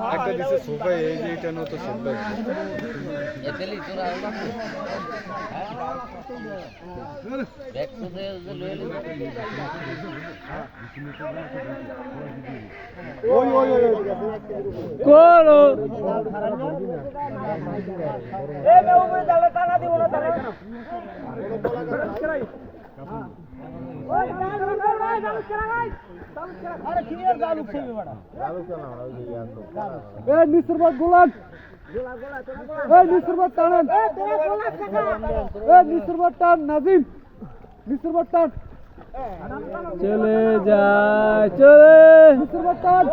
একটা দিছে সোফা এই যে এটা নো তো সোফা এতেলি তোরা আলো ব্যাক টু দে লয়ে লে ওই ওই ওই কোলো এ মে উপরে তালে টানা দিব না তালে ওই চালু কর ভাই চালু কর ভাই আরে ক্লিয়ার চালু করবে বড়া চালু কেন ওই যে ইয়ার এ নিসরবাদ গোলাপ এ নিসরবাদ টানেন এ তোরা গোলাপ টাকা এ নিসরবাদ টান নাজিম নিসরবাদ টান চলে যায় চলে নিসরবাদ টান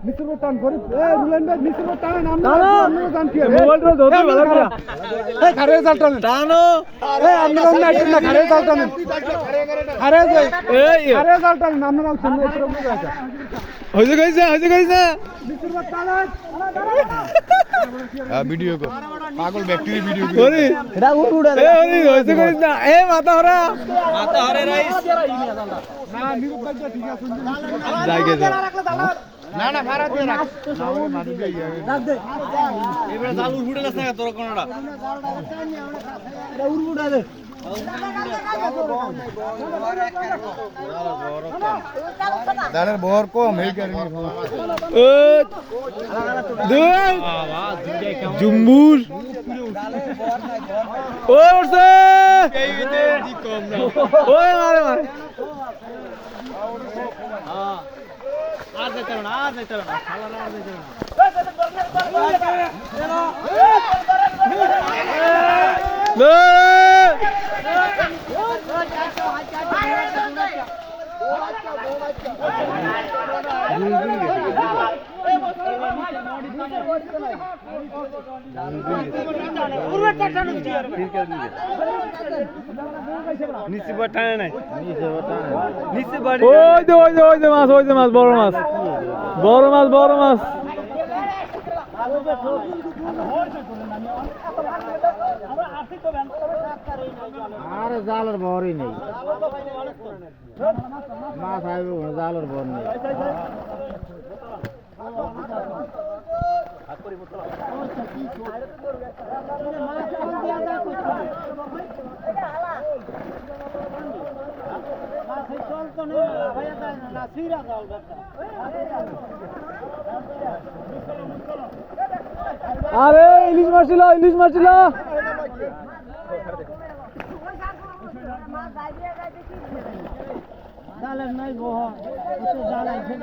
নিসরবাদ টান গরিব এ রুলেন ভাই নিসরবাদ টানেন আমরা জান কি মোবাইলটা ধরতে ভালো করে এ ঘরে জাল টানেন টানো এ আমরা না না ঘরে জাল টানেন ঘরে যাই এই ঘরে জাল টানেন আমরা সামনে উপরে উঠে যাচ্ছে হইছে কইছে নিসরবাদ টানেন ভিডিও কর পাগল ব্যক্তির ভিডিও ওরে এটা উড়া এ ওরে হইছে কইছ না এ মাথা হরে রাইস না নিরুপ ভাই ঠিক আছে যাইগে যা না না ভাড়া দিয়ে রাখ মারি দিয়ে রাখ দে এবারে জাল উড়ে গেছে না তোর কোনটা এটা উড়ুড়া দে দানের বহর কম এই কারণে এ দুই জুম্বুর ওই উঠছে ওই মারে আর যাইতে না খালা না আর যাইতে নিচে বাটায় নাই নিচে ওই যে মাছ বড় মাছ আরে জালের বহরই নেই মাছ আইব জালের বহর নেই আরে ইলিশ মারছিল জালের নাই বহর জাল আইছে